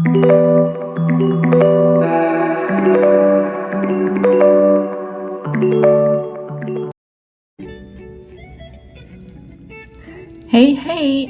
Hey,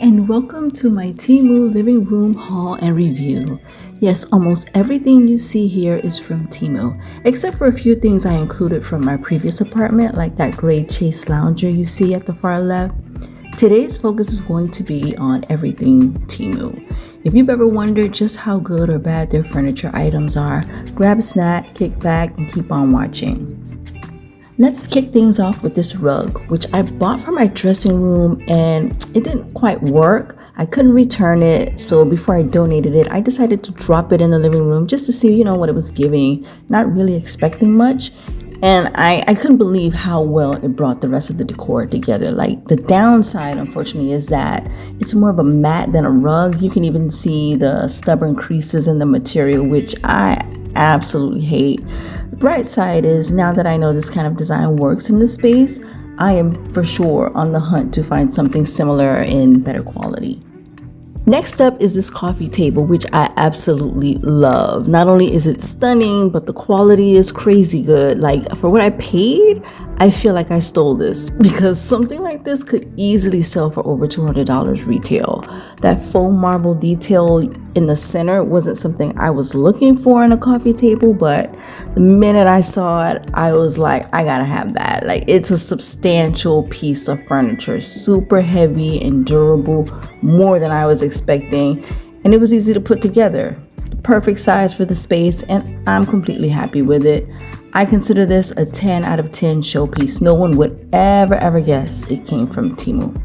and welcome to my Temu living room haul and review. Yes, almost everything you see here is from Temu, except for a few things I included from my previous apartment, like that gray chase lounger you see at the far left. Today's focus is going to be on everything Temu. If you've ever wondered just how good or bad their furniture items are, grab a snack, kick back, and keep on watching. Let's kick things off with this rug, which I bought for my dressing room and it didn't quite work. I couldn't return it, so before I donated it, I decided to drop it in the living room just to see, what it was giving, not really expecting much. And I couldn't believe how well it brought the rest of the decor together. Like, the downside, unfortunately, is that it's more of a mat than a rug. You can even see the stubborn creases in the material, which I absolutely hate. The bright side is, now that I know this kind of design works in this space, I am for sure on the hunt to find something similar in better quality. Next up is this coffee table, which I absolutely love. Not only is it stunning, but the quality is crazy good. Like, for what I paid, I feel like I stole this, because something like this could easily sell for over $200 retail. That faux marble detail in the center wasn't something I was looking for in a coffee table, but the minute I saw it, I was like, I gotta have that. Like, it's a substantial piece of furniture, super heavy and durable, more than I was expecting, and it was easy to put together. The perfect size for the space, and I'm completely happy with it. I consider this a 10 out of 10 showpiece. No one would ever guess it came from Temu.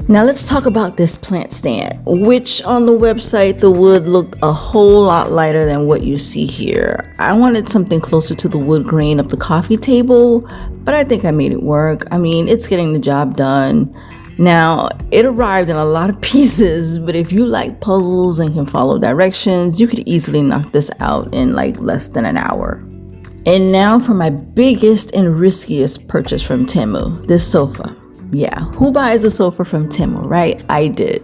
Now let's talk about this plant stand, which on the website the wood looked a whole lot lighter than what you see here. I wanted something closer to the wood grain of the coffee table, but I think I made it work. I mean, it's getting the job done. Now, it arrived in a lot of pieces, but if you like puzzles and can follow directions, you could easily knock this out in like less than an hour. And now for my biggest and riskiest purchase from Temu, this sofa. Yeah, who buys a sofa from Temu, right? I did.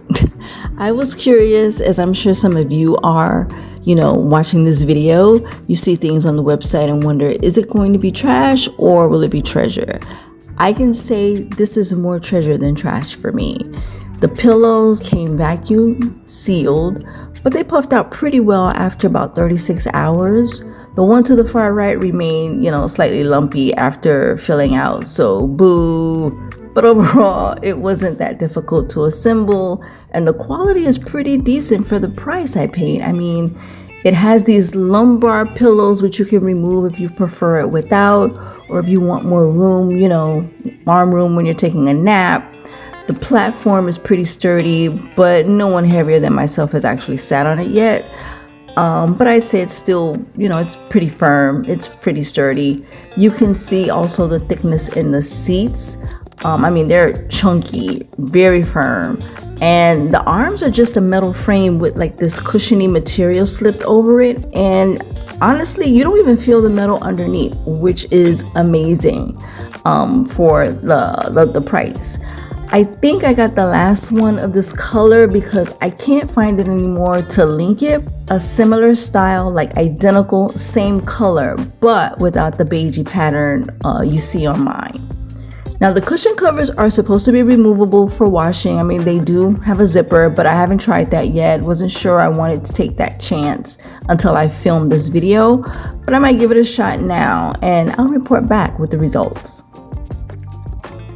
I was curious, as I'm sure some of you are, watching this video. You see things on the website and wonder, is it going to be trash or will it be treasure? I can say this is more treasure than trash for me. The pillows came vacuum sealed, but they puffed out pretty well after about 36 hours. The one to the far right remained, slightly lumpy after filling out, so boo. But overall, it wasn't that difficult to assemble, and the quality is pretty decent for the price I paid. I mean, it has these lumbar pillows, which you can remove if you prefer it without, or if you want more room, arm room when you're taking a nap. The platform is pretty sturdy, but no one heavier than myself has actually sat on it yet. But I'd say it's still, it's pretty firm. It's pretty sturdy. You can see also the thickness in the seats. They're chunky, very firm. And the arms are just a metal frame with like this cushiony material slipped over it. And honestly, you don't even feel the metal underneath, which is amazing for the price. I think I got the last one of this color because I can't find it anymore to link it. A similar style, like identical, same color, but without the beigey pattern you see on mine. Now, the cushion covers are supposed to be removable for washing. I mean, they do have a zipper, but I haven't tried that yet. Wasn't sure I wanted to take that chance until I filmed this video, but I might give it a shot now and I'll report back with the results.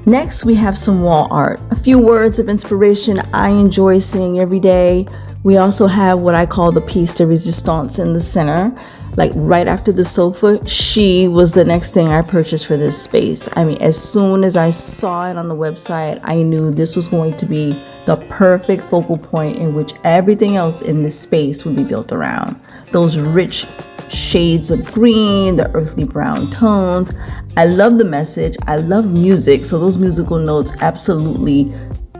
Next, we have some wall art. A few words of inspiration I enjoy seeing every day. We also have what I call the piece de resistance in the center. Like right after the sofa, she was the next thing I purchased for this space. I mean, as soon as I saw it on the website, I knew this was going to be the perfect focal point in which everything else in this space would be built around. Those rich shades of green, the earthly brown tones. I love the message. I love music. So those musical notes absolutely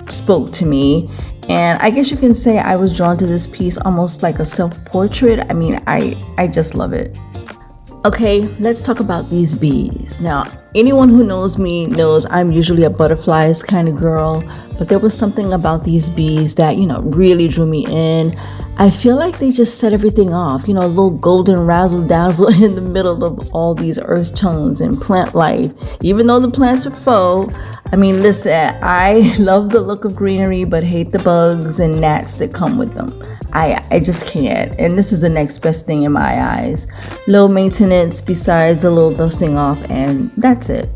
spoke to me. And I guess you can say I was drawn to this piece almost like a self-portrait. I mean, I just love it. Okay, let's talk about these bees. Now, Anyone who knows me knows I'm usually a butterflies kind of girl, but there was something about these bees that, really drew me in. I feel like they just set everything off, a little golden razzle dazzle in the middle of all these earth tones and plant life. Even though the plants are faux, listen, I love the look of greenery, but hate the bugs and gnats that come with them. I just can't. And this is the next best thing in my eyes. Low maintenance besides a little dusting off, and that's it.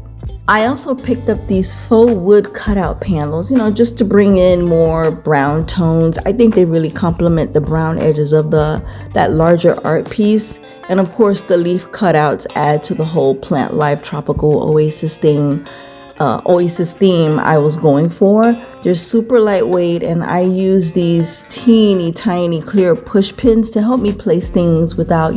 I also picked up these faux wood cutout panels, just to bring in more brown tones. I think they really complement the brown edges of that larger art piece. And of course, the leaf cutouts add to the whole plant life tropical oasis theme I was going for. They're super lightweight, and I use these teeny tiny clear push pins to help me place things without,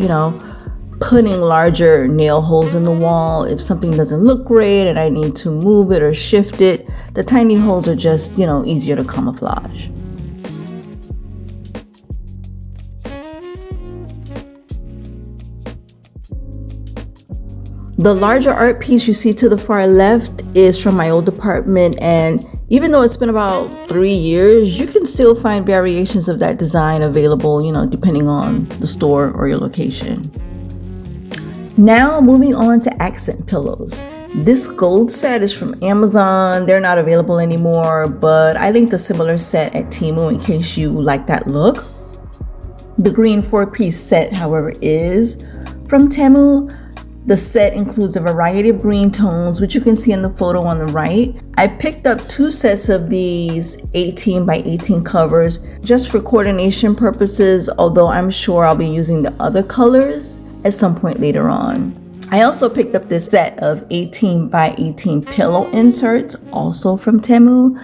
putting larger nail holes in the wall. If something doesn't look great and I need to move it or shift it, the tiny holes are just, easier to camouflage. The larger art piece you see to the far left is from my old apartment, and even though it's been about 3 years, you can still find variations of that design available, depending on the store or your location. Now moving on to accent pillows. This gold set is from Amazon. They're not available anymore, but I linked a similar set at Temu in case you like that look. The green 4-piece set, however, is from Temu. The set includes a variety of green tones, which you can see in the photo on the right. I picked up 2 sets of these 18 by 18 covers just for coordination purposes, although I'm sure I'll be using the other colors at some point later on. I also picked up this set of 18 by 18 pillow inserts, also from Temu.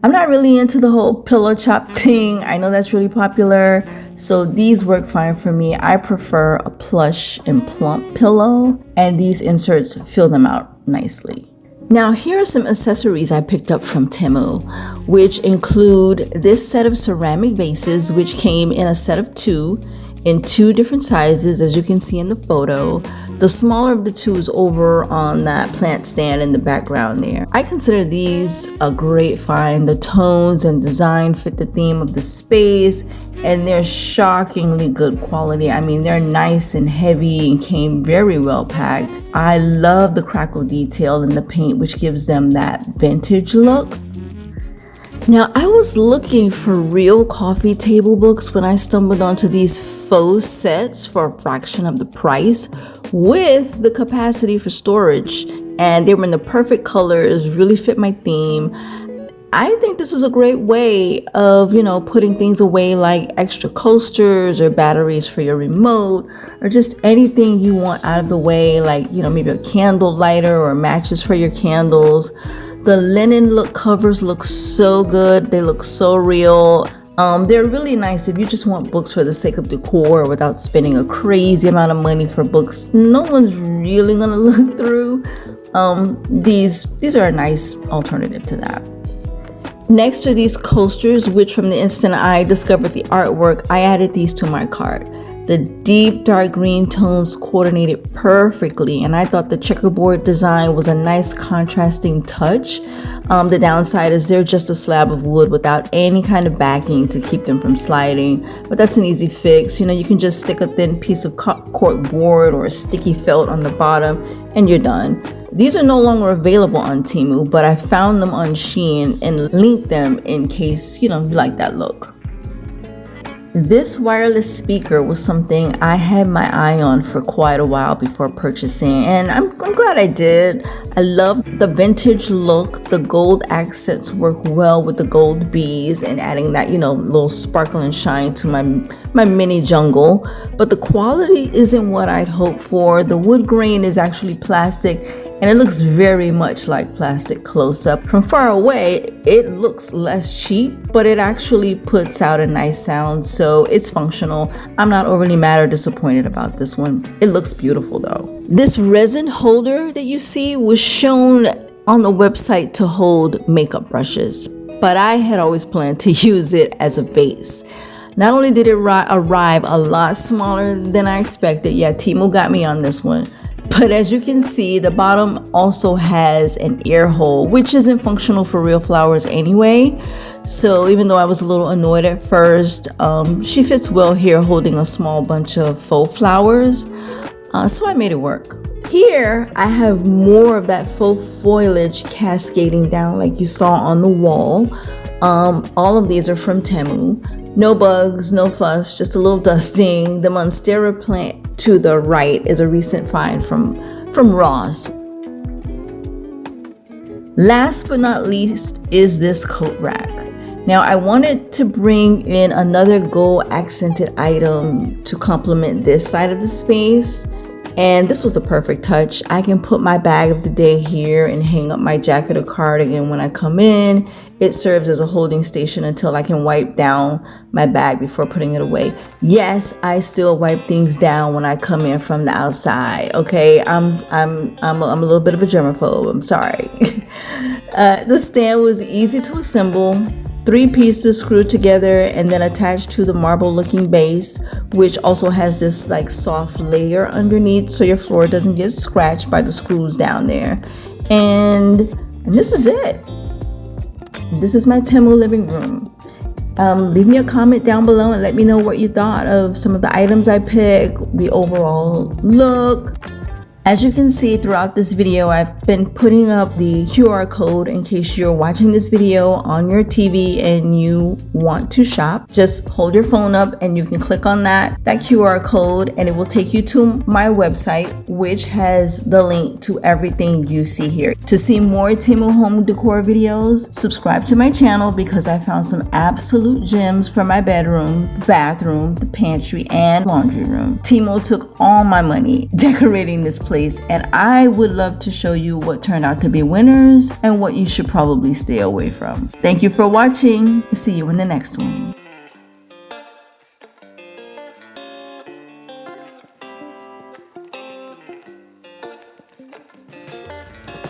I'm not really into the whole pillow chop thing. I know that's really popular, so these work fine for me. I prefer a plush and plump pillow, and these inserts fill them out nicely. Now here are some accessories I picked up from Temu, which include this set of ceramic vases, which came in a set of 2 in 2 different sizes, as you can see in the photo. The smaller of the 2 is over on that plant stand in the background there. I consider these a great find. The tones and design fit the theme of the space, and they're shockingly good quality. They're nice and heavy and came very well packed. I love the crackle detail in the paint, which gives them that vintage look. Now, I was looking for real coffee table books when I stumbled onto these faux sets for a fraction of the price with the capacity for storage, and they were in the perfect colors, really fit my theme. I think this is a great way of, putting things away, like extra coasters or batteries for your remote, or just anything you want out of the way, like, maybe a candle lighter or matches for your candles. The linen covers look so good. They look so real. They're really nice if you just want books for the sake of decor without spending a crazy amount of money for books no one's really gonna look through. These are a nice alternative to that. Next are these coasters, which from the instant I discovered the artwork, I added these to my cart. The deep dark green tones coordinated perfectly, and I thought the checkerboard design was a nice contrasting touch. The downside is they're just a slab of wood without any kind of backing to keep them from sliding, but that's an easy fix. You can just stick a thin piece of cork board or a sticky felt on the bottom and you're done. These are no longer available on Temu, but I found them on Shein and linked them in case you like that look. This wireless speaker was something I had my eye on for quite a while before purchasing, and I'm glad I did. I love the vintage look. The gold accents work well with the gold bees and adding that, little sparkle and shine to my mini jungle. But the quality isn't what I'd hoped for. The wood grain is actually plastic, and it looks very much like plastic close up. From far away, it looks less cheap, but it actually puts out a nice sound, so it's functional. I'm not overly mad or disappointed about this one. It looks beautiful though. This resin holder that you see was shown on the website to hold makeup brushes, but I had always planned to use it as a vase. Not only did it arrive a lot smaller than I expected, yeah, Temu got me on this one. But as you can see, the bottom also has an air hole, which isn't functional for real flowers anyway. So even though I was a little annoyed at first, she fits well here holding a small bunch of faux flowers. So I made it work. Here, I have more of that faux foliage cascading down like you saw on the wall. All of these are from Temu. No bugs, no fuss, just a little dusting. The monstera plant to the right is a recent find from Ross. Last but not least is this coat rack. Now I wanted to bring in another gold accented item to complement this side of the space. And this was a perfect touch. I can put my bag of the day here and hang up my jacket or cardigan when I come in. It serves as a holding station until I can wipe down my bag before putting it away. Yes, I still wipe things down when I come in from the outside. Okay, I'm a little bit of a germaphobe. I'm sorry. The stand was easy to assemble. 3 pieces screwed together and then attached to the marble looking base, which also has this like soft layer underneath so your floor doesn't get scratched by the screws down there. And this is it. This is my Temu living room. Leave me a comment down below and let me know what you thought of some of the items I picked, the overall look. As you can see throughout this video, I've been putting up the QR code in case you're watching this video on your TV and you want to shop. Just hold your phone up and you can click on that QR code and it will take you to my website, which has the link to everything you see here. To see more Temu home decor videos, subscribe to my channel because I found some absolute gems for my bedroom, the bathroom, the pantry, and laundry room. Temu took all my money decorating this place, and I would love to show you what turned out to be winners and what you should probably stay away from. Thank you for watching. See you in the next one.